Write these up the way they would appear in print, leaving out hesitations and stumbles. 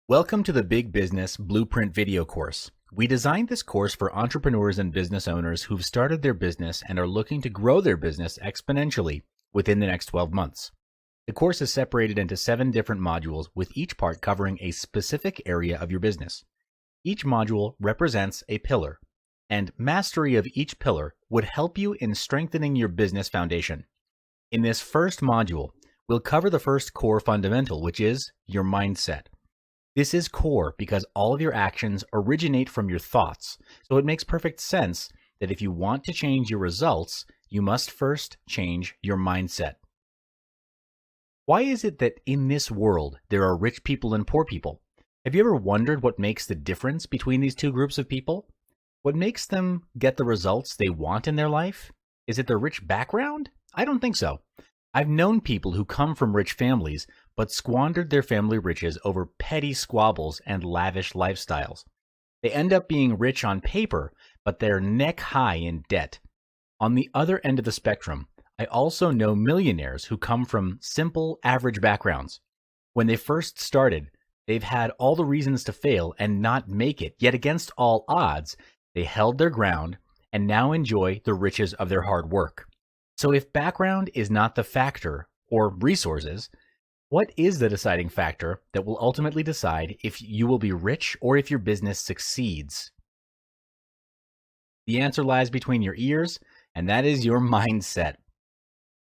Welcome to the Big Business Blueprint video course. We designed this course for entrepreneurs and business owners who've started their business and are looking to grow their business exponentially within the next 12 months. The course is separated into 7 different modules, with each part covering a specific area of your business. Each module represents a pillar, and mastery of each pillar would help you in strengthening your business foundation. In this first module, we'll cover the first core fundamental, which is your mindset. This is core because all of your actions originate from your thoughts, so it makes perfect sense that if you want to change your results, you must first change your mindset. Why is it that in this world there are rich people and poor people? Have you ever wondered what makes the difference between these two groups of people? What makes them get the results they want in their life? Is it their rich background? I don't think so. I've known people who come from rich families but squandered their family riches over petty squabbles and lavish lifestyles. They end up being rich on paper, but they're neck high in debt. On the other end of the spectrum, I also know millionaires who come from simple, average backgrounds. When they first started, they've had all the reasons to fail and not make it, yet against all odds, they held their ground and now enjoy the riches of their hard work. So if background is not the factor, or resources, what is the deciding factor that will ultimately decide if you will be rich or if your business succeeds? The answer lies between your ears, and that is your mindset.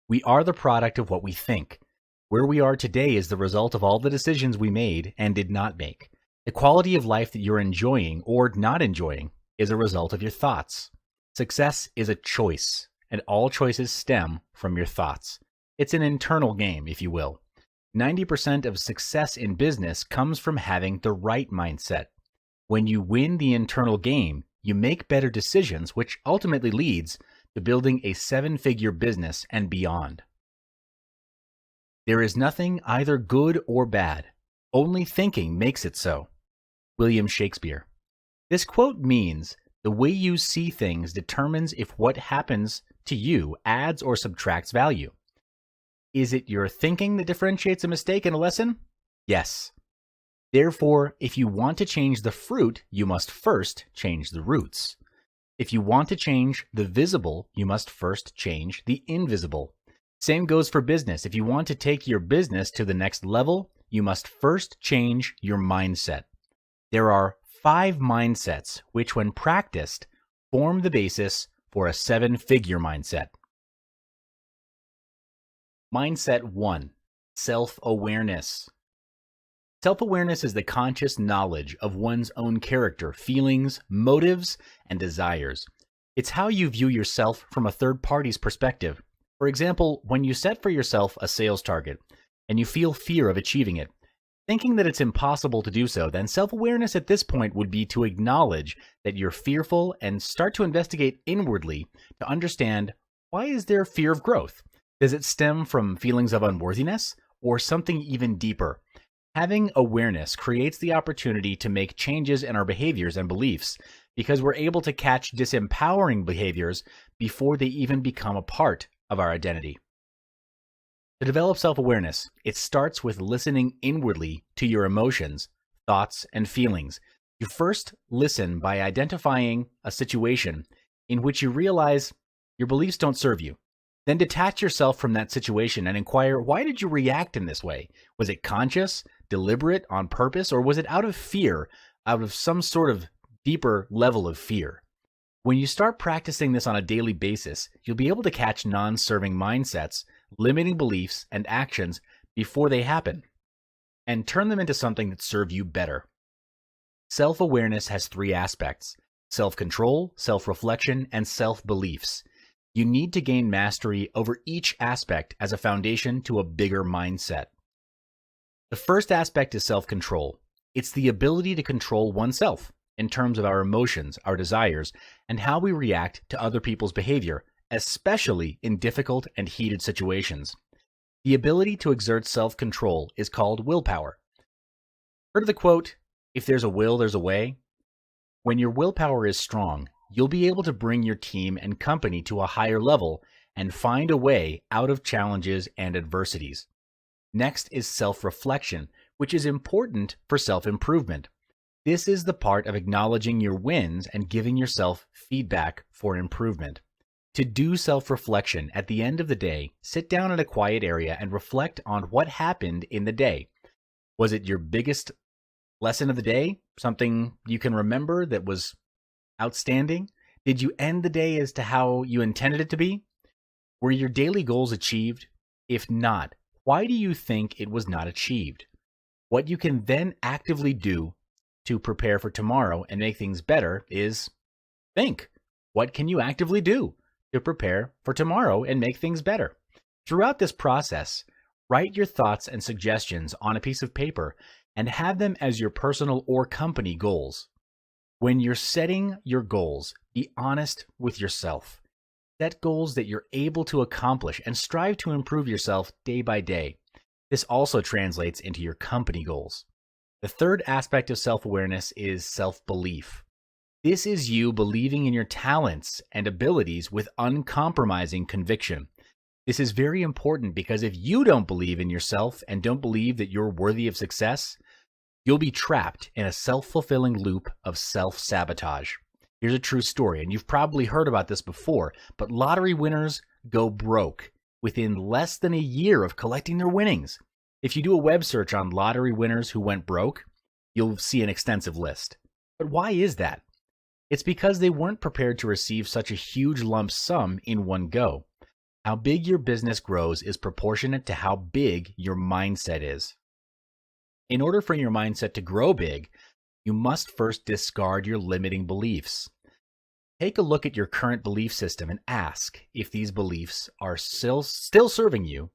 We are the product of what we think. Where we are today is the result of all the decisions we made and did not make. The quality of life that you're enjoying or not enjoying is a result of your thoughts. Success is a choice, and all choices stem from your thoughts. It's an internal game, if you will. 90% of success in business comes from having the right mindset. When you win the internal game, you make better decisions, which ultimately leads to building a 7-figure business and beyond. There is nothing either good or bad. Only thinking makes it so. William Shakespeare. This quote means the way you see things determines if what happens to you adds or subtracts value. Is it your thinking that differentiates a mistake and a lesson? Yes. Therefore, if you want to change the fruit, you must first change the roots. If you want to change the visible, you must first change the invisible. Same goes for business. If you want to take your business to the next level, you must first change your mindset. There are 5 mindsets which, when practiced, form the basis for a 7-figure mindset. Mindset 1. Self-awareness. Self-awareness is the conscious knowledge of one's own character, feelings, motives, and desires. It's how you view yourself from a third party's perspective. For example, when you set for yourself a sales target and you feel fear of achieving it, thinking that it's impossible to do so, then self-awareness at this point would be to acknowledge that you're fearful and start to investigate inwardly to understand, why is there fear of growth? Does it stem from feelings of unworthiness or something even deeper? Having awareness creates the opportunity to make changes in our behaviors and beliefs because we're able to catch disempowering behaviors before they even become a part of our identity. To develop self-awareness, it starts with listening inwardly to your emotions, thoughts, and feelings. You first listen by identifying a situation in which you realize your beliefs don't serve you. Then detach yourself from that situation and inquire, why did you react in this way? Was it conscious, deliberate, on purpose, or was it out of fear, out of some sort of deeper level of fear? When you start practicing this on a daily basis, you'll be able to catch non-serving mindsets, limiting beliefs, and actions before they happen, and turn them into something that serve you better. Self-awareness has 3 aspects: self-control, self-reflection, and self-beliefs. You need to gain mastery over each aspect as a foundation to a bigger mindset. The first aspect is self-control. It's the ability to control oneself in terms of our emotions, our desires, and how we react to other people's behavior, especially in difficult and heated situations. The ability to exert self-control is called willpower. Heard of the quote, "If there's a will, there's a way"? When your willpower is strong, you'll be able to bring your team and company to a higher level and find a way out of challenges and adversities. Next is self-reflection, which is important for self-improvement. This is the part of acknowledging your wins and giving yourself feedback for improvement. To do self-reflection at the end of the day, sit down in a quiet area and reflect on what happened in the day. Was it your biggest lesson of the day? Something you can remember that was outstanding? Did you end the day as to how you intended it to be? Were your daily goals achieved? If not, why do you think it was not achieved? What you can then actively do to prepare for tomorrow and make things better is think. What can you actively do to prepare for tomorrow and make things better? Throughout this process, write your thoughts and suggestions on a piece of paper and have them as your personal or company goals. When you're setting your goals, be honest with yourself. Set goals that you're able to accomplish and strive to improve yourself day by day. This also translates into your company goals. The third aspect of self-awareness is self-belief. This is you believing in your talents and abilities with uncompromising conviction. This is very important because if you don't believe in yourself and don't believe that you're worthy of success, you'll be trapped in a self-fulfilling loop of self-sabotage. Here's a true story, and you've probably heard about this before, but lottery winners go broke within less than a year of collecting their winnings. If you do a web search on lottery winners who went broke, you'll see an extensive list. But why is that? It's because they weren't prepared to receive such a huge lump sum in one go. How big your business grows is proportionate to how big your mindset is. In order for your mindset to grow big, you must first discard your limiting beliefs. Take a look at your current belief system and ask if these beliefs are still serving you,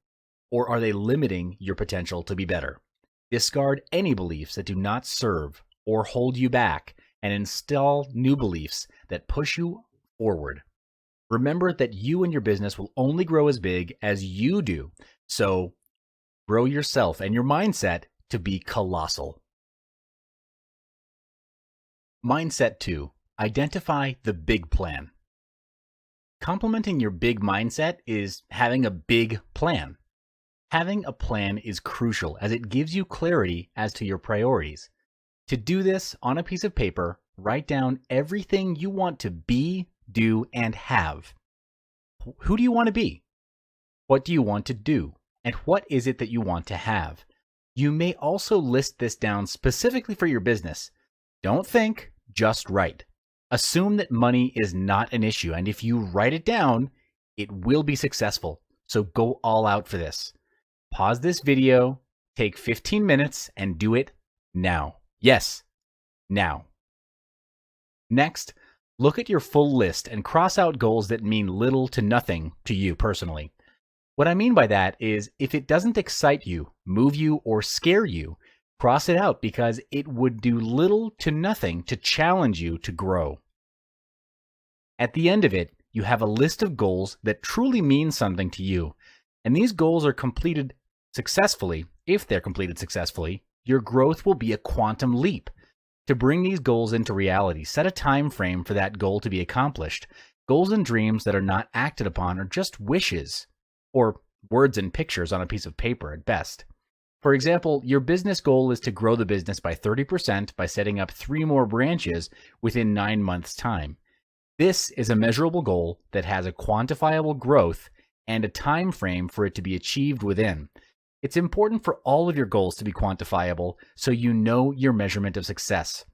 or are they limiting your potential to be better? Discard any beliefs that do not serve or hold you back and install new beliefs that push you forward. Remember that you and your business will only grow as big as you do. So grow yourself and your mindset to be colossal. Mindset 2. Identify the big plan. Complementing your big mindset is having a big plan. Having a plan is crucial as it gives you clarity as to your priorities. To do this, on a piece of paper, write down everything you want to be, do, and have. Who do you want to be? What do you want to do? And what is it that you want to have? You may also list this down specifically for your business. Don't think, just write. Assume that money is not an issue, and if you write it down, it will be successful. So go all out for this. Pause this video, take 15 minutes, and do it now. Yes, now. Next, look at your full list and cross out goals that mean little to nothing to you personally. What I mean by that is if it doesn't excite you, move you, or scare you, cross it out because it would do little to nothing to challenge you to grow. At the end of it, you have a list of goals that truly mean something to you, and these goals are completed successfully. If they're completed successfully, your growth will be a quantum leap. To bring these goals into reality, set a time frame for that goal to be accomplished. Goals and dreams that are not acted upon are just wishes, or words and pictures on a piece of paper at best. For example, your business goal is to grow the business by 30% by setting up 3 more branches within 9 months' time. This is a measurable goal that has a quantifiable growth and a time frame for it to be achieved within. It's important for all of your goals to be quantifiable so you know your measurement of success.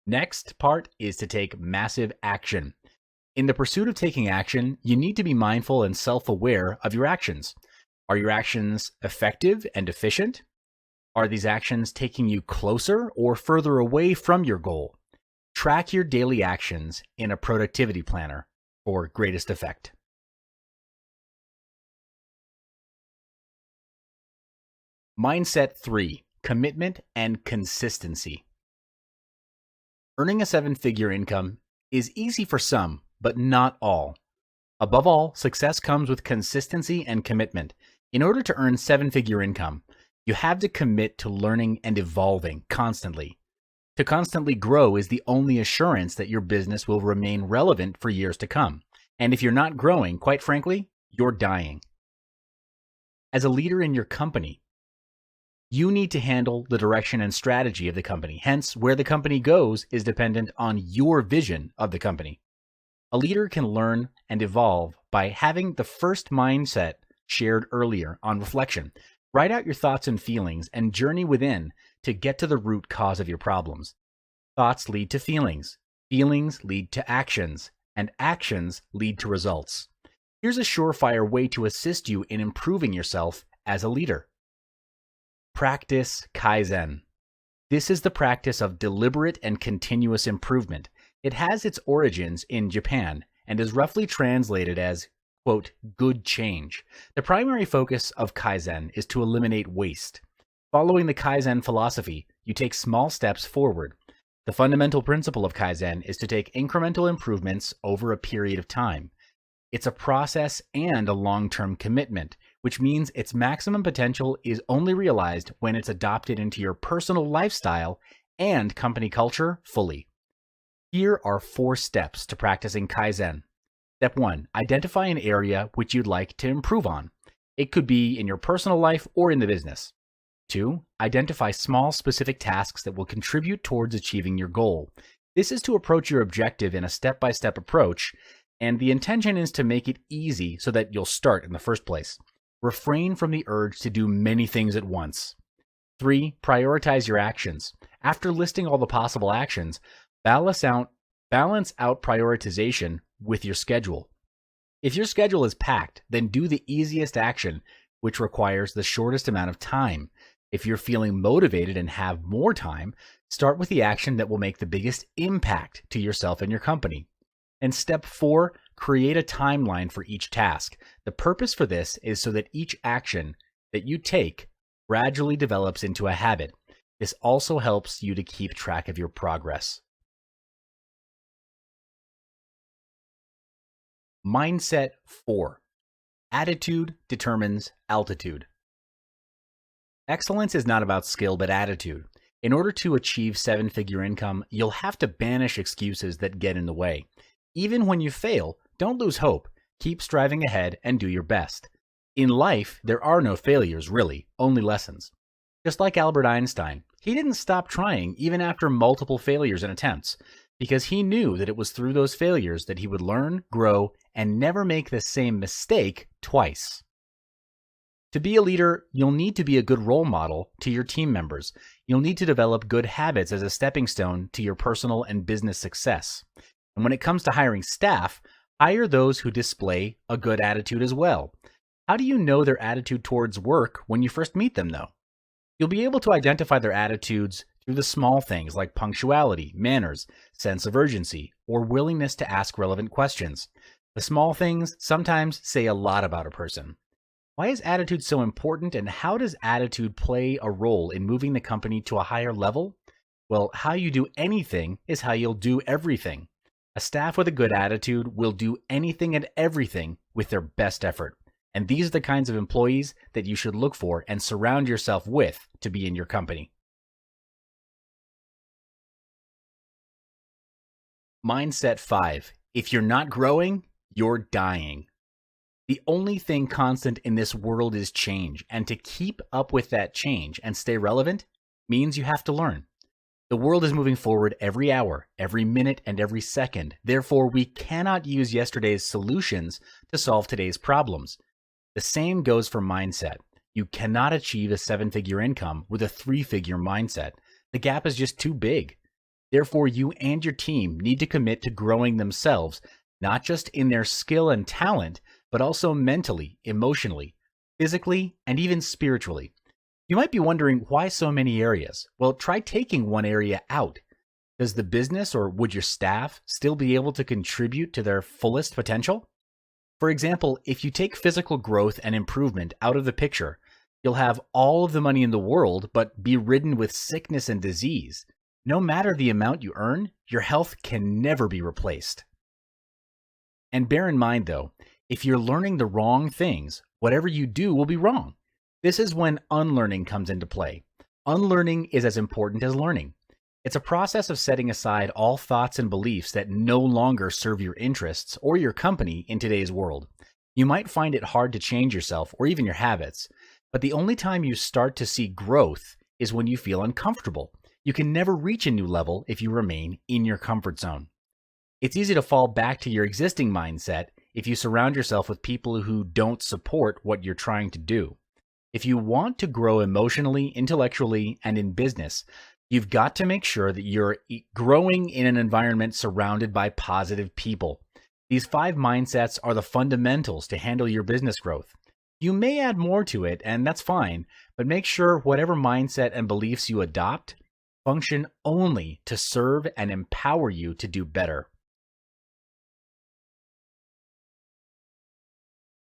Next part is to take massive action. In the pursuit of taking action, you need to be mindful and self-aware of your actions. Are your actions effective and efficient? Are these actions taking you closer or further away from your goal? Track your daily actions in a productivity planner for greatest effect. Mindset 3. Commitment and consistency. Earning a 7-figure income is easy for some, but not all. Above all, success comes with consistency and commitment. In order to earn 7-figure income, you have to commit to learning and evolving constantly. To constantly grow is the only assurance that your business will remain relevant for years to come. And if you're not growing, quite frankly, you're dying. As a leader in your company, You need to handle the direction and strategy of the company. Hence, where the company goes is dependent on your vision of the company. A leader can learn and evolve by having the first mindset shared earlier on reflection. Write out your thoughts and feelings and journey within to get to the root cause of your problems. Thoughts lead to feelings. Feelings lead to actions, and actions lead to results. Here's a surefire way to assist you in improving yourself as a leader. Practice Kaizen. This is the practice of deliberate and continuous improvement. It has its origins in Japan and is roughly translated as, quote, good change. The primary focus of Kaizen is to eliminate waste. Following the Kaizen philosophy, you take small steps forward. The fundamental principle of Kaizen is to take incremental improvements over a period of time. It's a process and a long-term commitment, which means its maximum potential is only realized when it's adopted into your personal lifestyle and company culture fully. Here are 4 steps to practicing Kaizen. Step 1, identify an area which you'd like to improve on. It could be in your personal life or in the business. 2, identify small specific tasks that will contribute towards achieving your goal. This is to approach your objective in a step-by-step approach, and the intention is to make it easy so that you'll start in the first place. Refrain from the urge to do many things at once. 3, prioritize your actions. After listing all the possible actions, balance out prioritization with your schedule. If your schedule is packed, then do the easiest action, which requires the shortest amount of time. If you're feeling motivated and have more time, start with the action that will make the biggest impact to yourself and your company. And step 4, create a timeline for each task. The purpose for this is so that each action that you take gradually develops into a habit. This also helps you to keep track of your progress. Mindset 4. Attitude determines altitude. Excellence is not about skill, but attitude. In order to achieve 7-figure income, you'll have to banish excuses that get in the way. Even when you fail, don't lose hope. Keep striving ahead and do your best. In life, there are no failures, really, only lessons. Just like Albert Einstein, he didn't stop trying even after multiple failures and attempts, because he knew that it was through those failures that he would learn, grow, and never make the same mistake twice. To be a leader, you'll need to be a good role model to your team members. You'll need to develop good habits as a stepping stone to your personal and business success. And when it comes to hiring staff, hire those who display a good attitude as well. How do you know their attitude towards work when you first meet them, though? You'll be able to identify their attitudes through the small things like punctuality, manners, sense of urgency, or willingness to ask relevant questions. The small things sometimes say a lot about a person. Why is attitude so important, and how does attitude play a role in moving the company to a higher level? Well, how you do anything is how you'll do everything. A staff with a good attitude will do anything and everything with their best effort. And these are the kinds of employees that you should look for and surround yourself with to be in your company. Mindset 5. If you're not growing, you're dying. The only thing constant in this world is change, and to keep up with that change and stay relevant means you have to learn. The world is moving forward every hour, every minute, and every second. Therefore, we cannot use yesterday's solutions to solve today's problems. The same goes for mindset. You cannot achieve a 7-figure income with a 3-figure mindset. The gap is just too big. Therefore, you and your team need to commit to growing themselves, not just in their skill and talent, but also mentally, emotionally, physically, and even spiritually. You might be wondering why so many areas. Well, try taking one area out. Does the business or would your staff still be able to contribute to their fullest potential? For example, if you take physical growth and improvement out of the picture, you'll have all of the money in the world, but be ridden with sickness and disease. No matter the amount you earn, your health can never be replaced. And bear in mind, though, if you're learning the wrong things, whatever you do will be wrong. This is when unlearning comes into play. Unlearning is as important as learning. It's a process of setting aside all thoughts and beliefs that no longer serve your interests or your company in today's world. You might find it hard to change yourself or even your habits. But the only time you start to see growth is when you feel uncomfortable. You can never reach a new level if you remain in your comfort zone. It's easy to fall back to your existing mindset if you surround yourself with people who don't support what you're trying to do. If you want to grow emotionally, intellectually, and in business, you've got to make sure that you're growing in an environment surrounded by positive people. These 5 mindsets are the fundamentals to handle your business growth. You may add more to it, and that's fine, but make sure whatever mindset and beliefs you adopt function only to serve and empower you to do better.